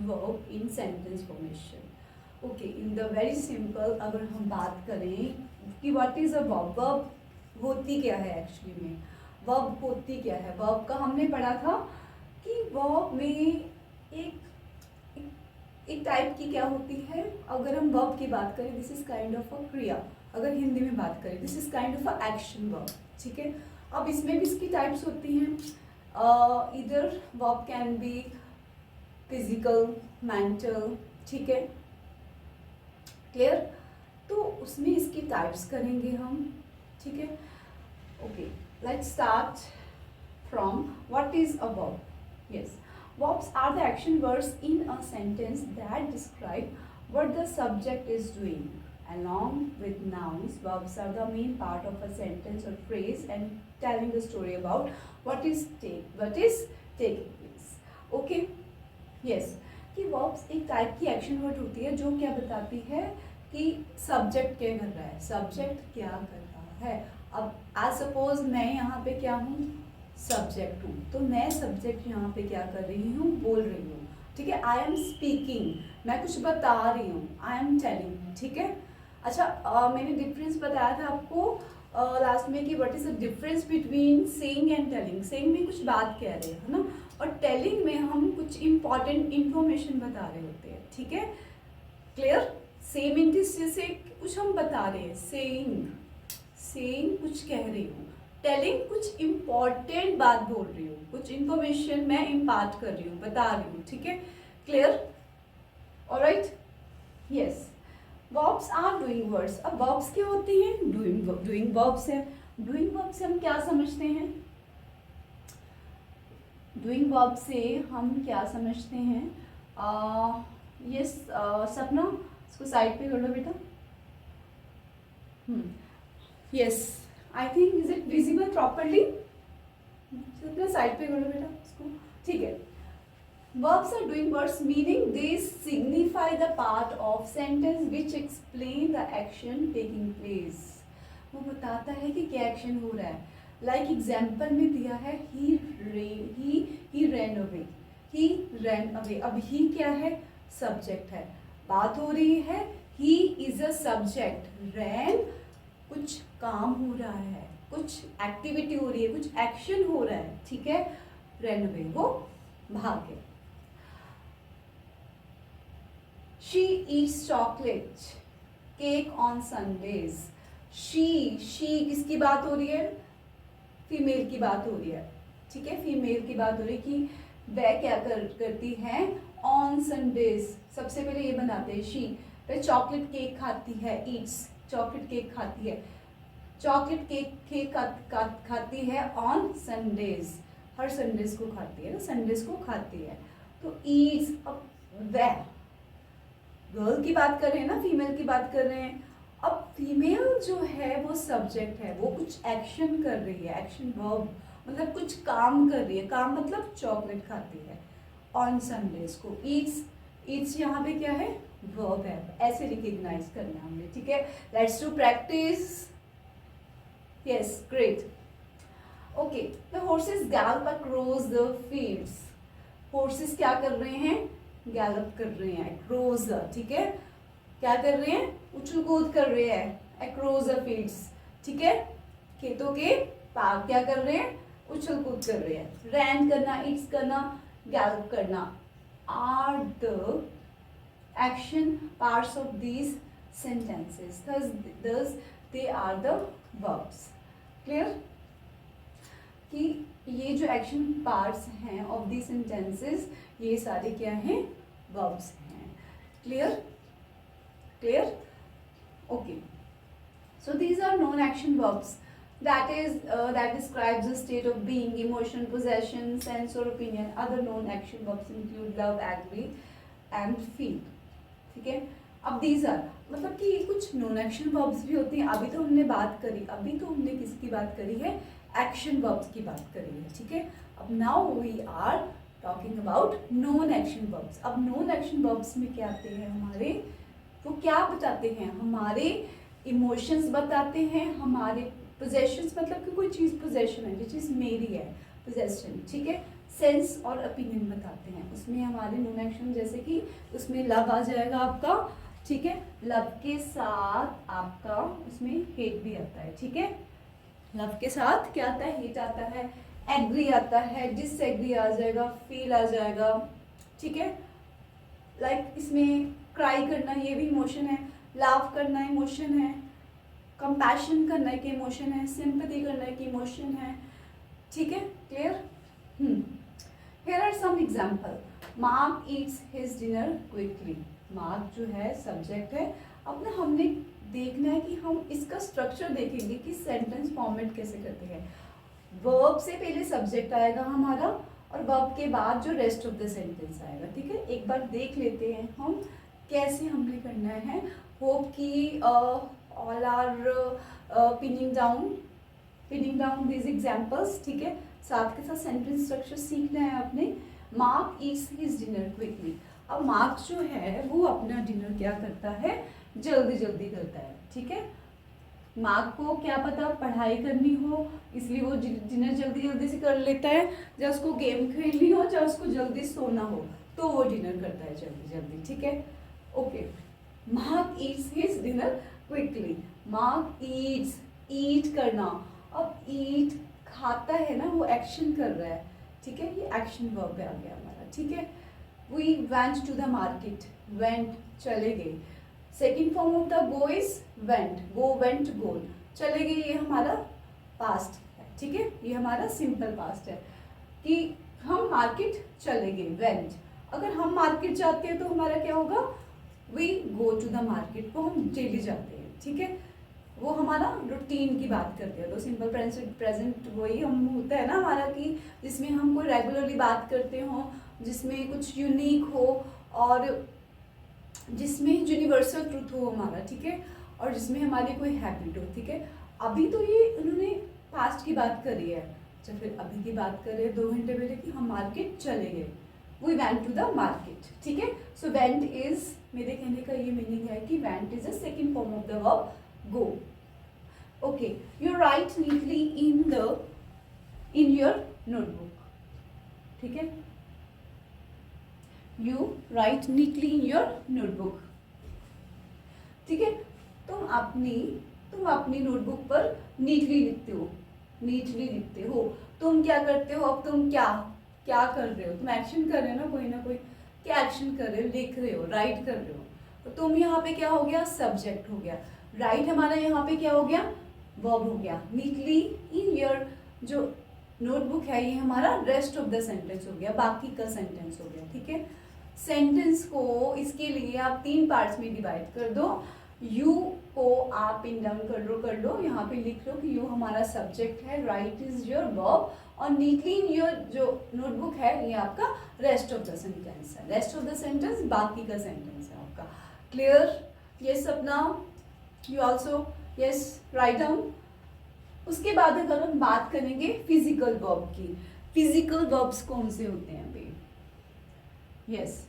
verb in sentence formation. Okay, in the very simple अगर हम बात करें कि what is a verb, verb होती क्या है एक्चुअली में, verb होती क्या है, verb का हमने पढ़ा था कि verb में एक टाइप की क्या होती है, अगर हम verb की बात करें this is kind of a क्रिया, अगर हिंदी में बात करें this is kind of a action verb, ठीक है। अब इसमें भी इसकी टाइप्स होती हैं, इधर verb can be physical, mental, ठीक है, क्लियर। तो उसमें इसकी टाइप्स करेंगे हम, ठीक है। Okay, let's start from what is a verb. Yes, verbs are the action words in a sentence that describe what the subject is doing. Along with nouns, verbs are the main part of a sentence or phrase and telling the story about what is taking place. Okay? Yes. कि verbs एक type की action word होती है जो क्या बताती है कि सब्जेक्ट क्या कर रहा है, सब्जेक्ट क्या कर रहा है। अब आज सपोज मैं यहाँ पे क्या हूँ, सब्जेक्ट हूँ, तो मैं सब्जेक्ट यहाँ पे क्या कर रही हूँ, बोल रही हूँ, ठीक है। आई एम स्पीकिंग, मैं कुछ बता रही हूँ, आई एम टेलिंग, ठीक है। अच्छा, मैंने डिफरेंस बताया था आपको लास्ट में कि what is the difference between saying and telling. Saying में कुछ बात कह रहे हैं, है ना, और टेलिंग में हम कुछ इंपॉर्टेंट इंफॉर्मेशन बता रहे होते हैं, ठीक है, क्लियर। सेम इंग्लिश से कुछ हम बता रहे हैं, सेइंग कुछ कह रही हूँ, टेलिंग कुछ इम्पॉर्टेंट बात बोल रही हूँ, कुछ इंफॉर्मेशन मैं इम्पार्ट कर रही हूँ, बता रही हूँ, ठीक है, clear, alright. Yes, verbs are doing words. अब वर्ब्स क्या होती हैं, डूइंग वर्ब्स है। डूइंग वर्ब से हम क्या समझते हैं, डूइंग वर्ब से हम क्या समझते हैं, यस सपना इसको साइड पे कर लो बेटा। Yes, I think is it visible properly, side पे कर लो बेटा इसको, ठीक है। Verbs are doing words, meaning they signify the part of sentence which explain the action taking place. वो बताता है कि क्या एक्शन हो रहा है। Like example में दिया है he ran away, he ran away। अब he क्या है, subject है, बात हो रही है, he is a subject, ran कुछ काम हो रहा है, कुछ एक्टिविटी हो रही है, कुछ एक्शन हो रहा है, ठीक है, ran away वो भाग गया। She eats chocolate cake on Sundays. She किसकी बात हो रही है, फीमेल की बात हो रही है, ठीक है, फीमेल की बात हो रही है कि वह क्या करती है ऑन संडेज। सबसे पहले ये बनाते हैं शी, वह चॉकलेट केक खाती है, ईट्स चॉकलेट केक खाती है, चॉकलेट केक खाती है ऑन संडेज, हर संडेज को खाती है ना, संडेज को खाती है, तो ईट्स। अब वह गर्ल की बात कर रहे हैं ना, फीमेल की बात कर रहे हैं। अब फीमेल जो है वो सब्जेक्ट है, वो कुछ एक्शन कर रही है, एक्शन वर्ब मतलब कुछ काम कर रही है, काम मतलब चॉकलेट खाती है ऑन संडेज को, ईट्स यहाँ पे क्या है, वर्ब है, ऐसे रिकॉग्नाइज करना हमने, ठीक है। Let's do practice. Yes, great. Okay, the horses Gallup across the fields. Horses क्या कर रहे हैं, गैलप कर रहे हैं अक्रॉस द, ठीक है, क्या कर रहे हैं, उछल कूद कर रहे हैं अक्रॉस द फील्ड्स, ठीक है, खेतों के पार क्या कर रहे हैं, उछल कूद कर रहे हैं। रैन करना, इट्स करना, गैलप करना are the action parts of these sentences, thus they are the verbs. Clear कि ये जो एक्शन पार्ट्स हैं ऑफ दी सेंटेंसेस, ये सारे क्या हैं, वर्ब्स हैं। Clear, okay. So these are non action verbs that describes the state of being, emotion, possession, sense or opinion. Other non action verbs include love, agree and feel, ठीक है। अब these are मतलब कि कुछ non action verbs भी होती हैं। अभी तो हमने किसकी बात करी है, एक्शन वर्ब्स की बात करी है, ठीक है। अब now we are talking about non action verbs. अब नॉन एक्शन वर्ब्स में क्या आते हैं हमारे, वो क्या बताते हैं, हमारे इमोशंस बताते हैं, हमारे पोजेशंस मतलब कि कोई चीज़ पोजेशन है, जो चीज़ मेरी है, पोजेशन, ठीक है। सेंस और ओपिनियन बताते हैं। उसमें हमारे नून एक्शन जैसे कि उसमें लव आ जाएगा आपका, ठीक है, लव के साथ आपका उसमें हेट भी आता है, ठीक है, लव के साथ क्या आता है, हेट आता है, एग्री आता है, डिसएग्री आ जाएगा, फील आ जाएगा, ठीक है, लाइक इसमें क्राई करना ये भी इमोशन है, लाव करना इमोशन है, कंपैशन करना एक इमोशन है, सिंपैथी करना एक इमोशन है, ठीक है, clear. Here are some example. Mark eats his dinner quickly. Mark जो है सब्जेक्ट है। अब ना हमने देखना है कि हम इसका स्ट्रक्चर देखेंगे कि सेंटेंस फॉर्मेट कैसे करते हैं। वर्ब से पहले सब्जेक्ट आएगा हमारा और वर्ब के बाद जो रेस्ट ऑफ द सेंटेंस आएगा, ठीक है। एक बार देख लेते हैं हम कैसे हमने करना है। होप कि all are pinning down this examples, ठीक है। साथ के साथ सेंटेंस स्ट्रक्चर सीखना है आपने। Mark eats his dinner quickly. अब मार्क जो है वो अपना डिनर क्या करता है, जल्दी जल्दी करता है, ठीक है। मार्क को क्या पता पढ़ाई करनी हो, इसलिए वो डिनर जल्दी जल्दी से कर लेता है। जब उसको गेम खेलनी हो, जब उसको जल्दी सोना हो, तो वो डिनर करता है जल्दी जल्दी, ठीक है। Okay, Mark eats his dinner quickly. Mark eats, eat करना। अब ईट खाता है ना, वो एक्शन कर रहा है, ठीक है, ये एक्शन वर्ब पे आ गया हमारा, ठीक है। We went to the market, went चले गए। Second form of the go is went, go went gone, चले गए, ये हमारा पास्ट है, ठीक है, ये हमारा सिंपल पास्ट है कि हम मार्केट चले गए, वेंट। अगर हम मार्केट जाते हैं तो हमारा क्या होगा, we go to the market, वो हम डेली जाते हैं, ठीक है, वो हमारा रूटीन की बात करते हैं। तो सिंपल प्रेजेंट वही हम होता है ना हमारा कि जिसमें हम कोई रेगुलरली बात करते हो, जिसमें कुछ यूनिक हो और जिसमें यूनिवर्सल ट्रूथ हो हमारा, ठीक है, और जिसमें हमारी कोई हैबिट हो, ठीक है। अभी तो ये उन्होंने पास्ट की बात करी है, अच्छा फिर अभी की बात करें 2 घंटे पहले कि हम मार्केट चले गए, we went to the market, ठीक है। सो वेंट इज, मेरे कहने का ये मीनिंग है कि went is a second form of the verb go. Okay, you write neatly in your notebook, ठीक है, you write neatly in your notebook, ठीक है। तुम अपनी नोटबुक पर नीटली लिखते हो। तुम क्या करते हो, अब तुम क्या कर रहे हो, तुम एक्शन कर रहे हो ना कोई क्या एक्शन कर रहे हो, लिख रहे हो, राइट कर रहे हो। तो तुम यहाँ पे क्या हो गया, सब्जेक्ट हो गया। राइट हमारा यहाँ पे क्या हो गया, वर्ब हो गया। नीटली इन योर जो नोटबुक है ये हमारा रेस्ट ऑफ द सेंटेंस हो गया, बाकी का सेंटेंस हो गया, ठीक है। सेंटेंस को इसके लिए आप 3 पार्ट्स में डिवाइड कर दो। यू को आप पिन डाउन कर लो, यहाँ पे लिख लो कि यू हमारा सब्जेक्ट है, राइट इज योर वर्ब, और नीटली इन योर जो नोटबुक है ये आपका रेस्ट ऑफ द सेंटेंस है। रेस्ट ऑफ द सेंटेंस बाकी का सेंटेंस है आपका। क्लियर? यस अपना, you also yes write down. उसके बाद अगर हम बात करेंगे फिजिकल वर्ब की, फिजिकल वर्ब्स कौन से होते हैं अभी, यस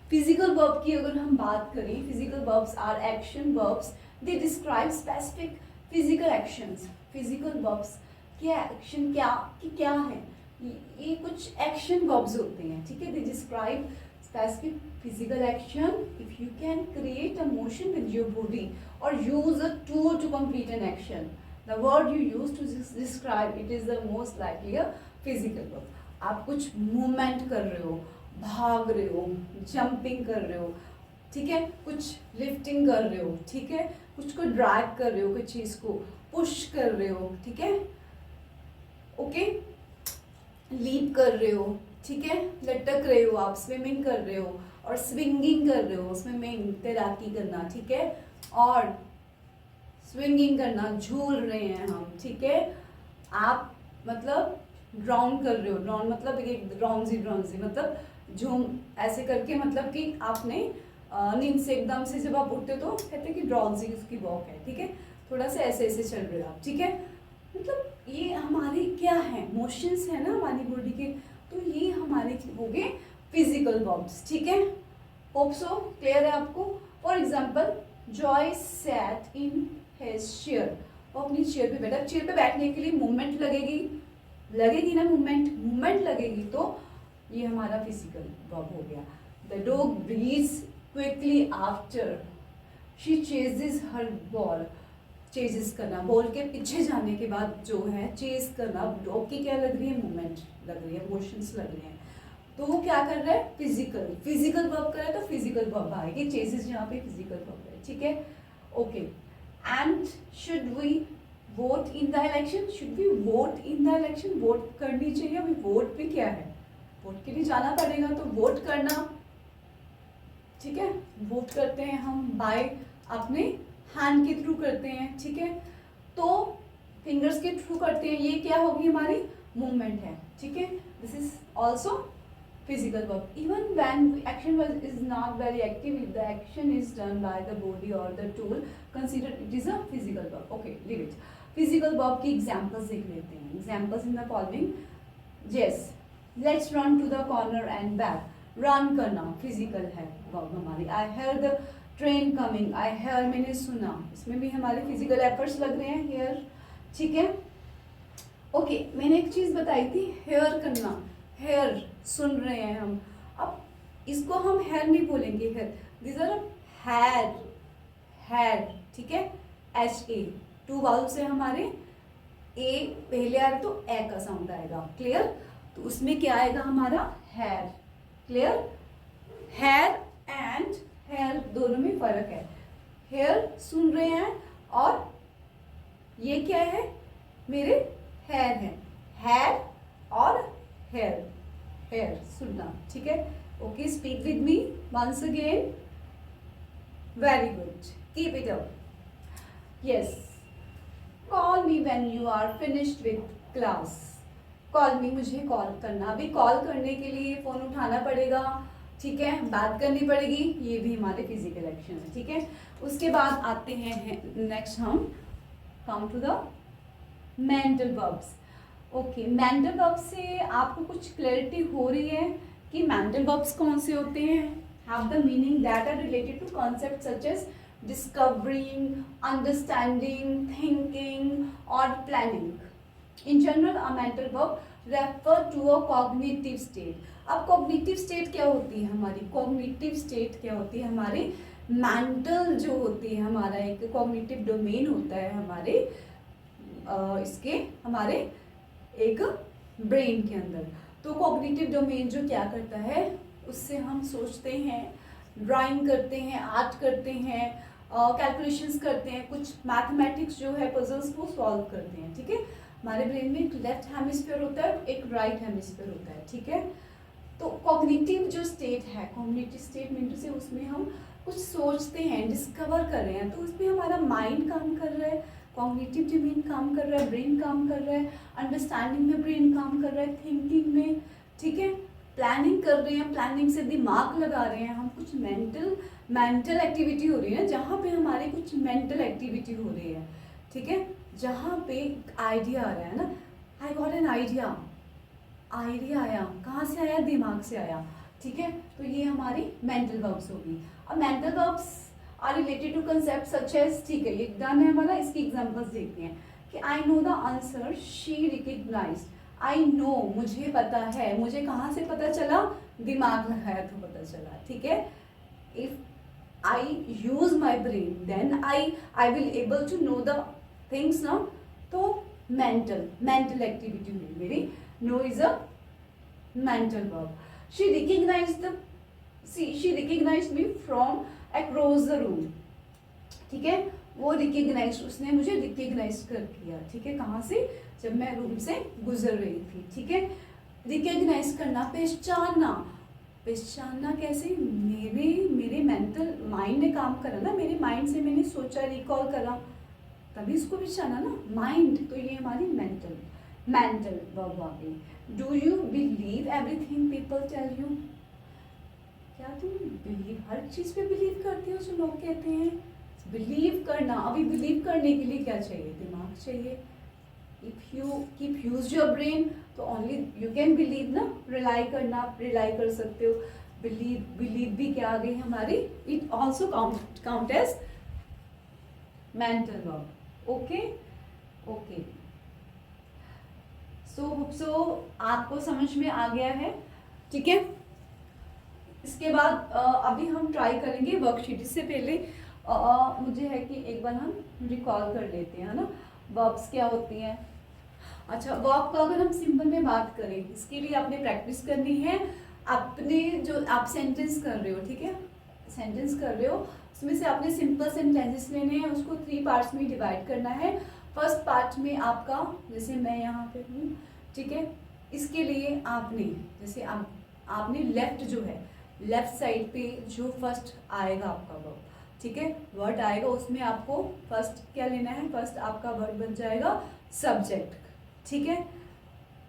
फिजिकल वर्ब की अगर हम बात करें, physical verbs are action verbs, they describe specific physical actions. Physical verbs क्या एक्शन क्या है, ये कुछ एक्शन वर्ब्स होते हैं, ठीक है। They describe specific physical action if you can create a motion with your body or use a tool to complete an action. The word you use to describe it is the most likely a physical verb. आप कुछ movement कर रहे हो, भाग रहे हो, jumping कर रहे हो, ठीक है, कुछ लिफ्टिंग कर रहे हो, ठीक है, कुछ को ड्रैग कर रहे हो, कोई चीज़ को पुश कर रहे हो, ठीक है, ओके, लीप कर रहे हो, ठीक है, लटक रहे हो, आप स्विमिंग कर रहे हो, और स्विंगिंग कर रहे हो, स्विमिंग तैराकी करना, ठीक है, और स्विंगिंग करना झूल रहे हैं हम, ठीक है। आप मतलब ड्राउन कर रहे हो, ड्राउन मतलब एक ड्राउनजी मतलब झूम ऐसे करके, मतलब कि आपने नींद से एकदम से जब आप उठते हो तो कहते हैं कि ड्राउनजी उसकी वॉक है, ठीक है, थोड़ा सा ऐसे ऐसे चल रहे हो आप, ठीक है। मतलब ये हमारी क्या है, मोशंस है ना हमारी बॉडी के, तो ये हमारे हो गए फिजिकल वर्ब्स, ठीक है। होप सो क्लियर है आपको। For example, Joy sat in his chair, वो अपनी चेयर पे बैठा। चेयर पे बैठने के लिए मूवमेंट लगेगी, लगेगी ना मूवमेंट लगेगी तो ये हमारा फिजिकल वर्ब हो गया। The dog breathes quickly after she chases her ball. Chases करना, बॉल के पीछे जाने के बाद जो है चेज करना, डॉग की क्या लग रही है, मूवमेंट लग रही है, मोशंस लग रहे हैं। तो वो क्या कर रहा है, फिजिकल वर्ब कर रहा है तो फिजिकल वर्ब आएगी, चेजेस यहाँ पे फिजिकल वर्ब है, ठीक है, okay. And should we vote in the election, should we vote in the election, vote करनी चाहिए। अभी वोट भी क्या है, वोट के लिए जाना पड़ेगा, तो वोट करना, ठीक है, वोट करते हैं हम बाय अपने हैंड के थ्रू करते हैं, ठीक है, तो फिंगर्स के थ्रू करते हैं, ये क्या होगी हमारी मूवमेंट है, ठीक है। This is also physical work. Even when action is not very active, if the action is done by the body or the tool, consider it is a physical work. Okay, leave it. Physical work की examples देख लेते हैं. Examples in the following. Yes, let's run to the corner and back. Run करना physical है verb हमारी. I heard the train coming. I heard, मैंने सुना. इसमें भी हमारे physical efforts लग रहे हैं here. ठीक है. Okay, मैंने एक चीज़ बताई थी, hear करना. हेयर सुन रहे हैं हम, अब इसको हम हेयर नहीं बोलेंगे, हेयर, दिस आर हैर, हैर, ठीक है, एच ए, टू वाउल से हमारे ए पहले आ रहा तो ए का साउंड आएगा, क्लियर, तो उसमें क्या आएगा हमारा hear, clear, here and hear दोनों में फर्क है, हेयर सुन रहे हैं और ये क्या है, मेरे हेयर है, हेयर और हेयर, हेयर सुनना, ठीक है, okay, speak with me once again, very good, keep it up, yes, call me when you are finished with class, call me, मुझे कॉल करना, अभी कॉल करने के लिए फोन उठाना पड़ेगा, ठीक है, बात करनी पड़ेगी, ये भी हमारे फिजिकल एक्शन है, ठीक है। उसके बाद आते हैं नेक्स्ट हम come to the mental verbs. Okay, mental verbs से आपको कुछ क्लैरिटी हो रही है कि मेंटल वर्ब्स कौन से होते हैं, have the meaning that are related to concept such as discovering, understanding, thinking और planning. In general a mental verb refer to a cognitive state. अब कॉग्निटिव स्टेट क्या होती है हमारी, कॉग्निटिव स्टेट क्या होती है हमारी, मेंटल जो होती है हमारा एक कॉग्निटिव डोमेन होता है हमारे इसके हमारे एक ब्रेन के अंदर। तो कॉग्निटिव डोमेन जो क्या करता है, उससे हम सोचते हैं, ड्राइंग करते हैं, आर्ट करते हैं, कैलकुलेशंस करते हैं, कुछ मैथमेटिक्स जो है पजल्स वो सॉल्व करते हैं, ठीक है। हमारे ब्रेन में एक लेफ्ट हेमिस्फीयर होता है, एक राइट हेमिस्फीयर होता है, ठीक है। तो कॉग्निटिव जो स्टेट है, कॉग्निटिव स्टेट मीन से उसमें हम कुछ सोचते हैं, डिस्कवर कर रहे हैं, तो उसमें हमारा माइंड काम कर रहा है, कॉग्निटिव डोमेन काम कर रहा है, ब्रेन काम कर रहा है, अंडरस्टैंडिंग में ब्रेन काम कर रहा है, थिंकिंग में, ठीक है, प्लानिंग कर रहे हैं, प्लानिंग से दिमाग लगा रहे हैं हम, कुछ मेंटल एक्टिविटी हो रही है, जहाँ पे हमारी कुछ मेंटल एक्टिविटी हो रही है, ठीक है, जहाँ पे आइडिया आ रहा है ना, I got an idea, idea आया, कहाँ से आया, दिमाग से आया, ठीक है, तो ये हमारी मेंटल वर्ब्स होगी। अब mental verbs are related to concept such as, ठीक है, ये डन है हमारा, इसकी एग्जांपल्स देखते हैं कि I know the answer, she recognized, I know मुझे पता है, मुझे कहाँ से पता चला, दिमाग लगाया तो पता चला, ठीक है। If I use my brain then I will able to know the things ना, तो मेंटल एक्टिविटी हुई मेरी, know is a mental verb. She recognized me from across the room, ठीक है, वो रिकग्नाइज, उसने मुझे रिकग्नाइज कर किया, ठीक है, कहाँ से, जब मैं रूम से गुजर रही थी, ठीक है। रिकग्नाइज करना, पहचानना कैसे, मेरे मेंटल माइंड ने काम करा ना, मेरे माइंड से मैंने सोचा, रिकॉल करा, तभी इसको पहचाना ना, माइंड, तो ये हमारी मेंटल वर्ब आ गई। Do you believe everything people tell you, क्या तुम बिलीव, हर चीज़ पे बिलीव करते हो जो लोग कहते हैं, बिलीव करना, अभी बिलीव करने के लिए क्या चाहिए, दिमाग चाहिए, if you keep use your brain तो ओनली यू कैन बिलीव ना, रिलाई करना, आप रिलाई कर सकते हो, बिलीव भी क्या आ गई हमारी, it also count as mental verb, okay. So आपको समझ में आ गया है, ठीक है। इसके बाद अभी हम ट्राई करेंगे वर्कशीट। इससे पहले मुझे है कि एक बार हम रिकॉल कर लेते हैं, है ना, वर्ब्स क्या होती हैं। अच्छा, वर्ब का अगर हम सिंपल में बात करें, इसके लिए आपने प्रैक्टिस करनी है। अपने जो आप सेंटेंस कर रहे हो, ठीक है, सेंटेंस कर रहे हो, उसमें से आपने सिंपल सेंटेंसेस लेने हैं, उसको 3 पार्ट्स में डिवाइड करना है। फर्स्ट पार्ट में आपका, जैसे मैं यहाँ पे हूँ, ठीक है, इसके लिए आपने जैसे आपने लेफ्ट जो है, लेफ्ट साइड पे जो फर्स्ट आएगा आपका वर्ब, ठीक है, वर्ड आएगा, उसमें आपको फर्स्ट क्या लेना है, फर्स्ट आपका वर्ड बन जाएगा सब्जेक्ट, ठीक है।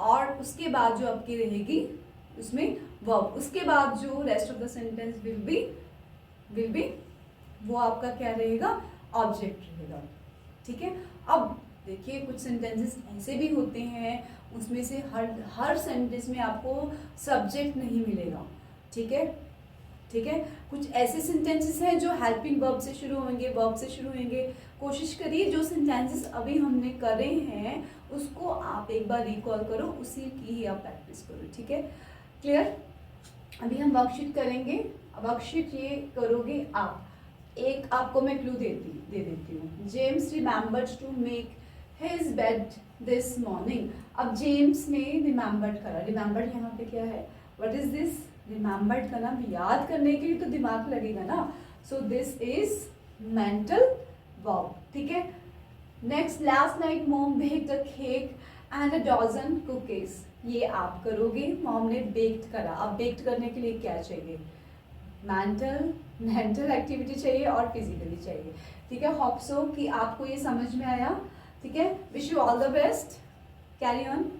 और उसके बाद जो आपकी रहेगी उसमें वर्ब, उसके बाद जो rest of the sentence will be वो आपका क्या रहेगा, ऑब्जेक्ट रहेगा, ठीक है। अब देखिए कुछ सेंटेंसेस ऐसे भी होते हैं उसमें से हर सेंटेंस में आपको सब्जेक्ट नहीं मिलेगा, ठीक है, ठीक है। कुछ ऐसे सेंटेंसेस हैं जो हेल्पिंग वर्ब से शुरू होंगे, वर्ब से शुरू होंगे। कोशिश करिए जो सेंटेंसेस अभी हमने करे हैं उसको आप एक बार रिकॉल करो, उसी की ही आप प्रैक्टिस करो, ठीक है, क्लियर। अभी हम वर्कशीट करेंगे। वर्कशीट ये करोगे आप, एक आपको मैं क्लू दे देती हूँ। James remembered to make his bed this morning. अब जेम्स ने रिमेम्बर्ड करा, रिमेम्बर्ड यहाँ पे क्या है, व्हाट इज दिस, रिमेम्बर्ड का नाम, याद करने के लिए तो दिमाग लगेगा ना, so this is mental verb, ठीक है। Next, last night mom baked a cake and a dozen cookies. ये आप करोगे, मॉम ने बेक्ड करा। अब बेक्ड करने के लिए क्या चाहिए, मेंटल एक्टिविटी चाहिए और फिजिकली चाहिए, ठीक है। होप सो कि आपको ये समझ में आया, ठीक है। Wish you all the best, carry on.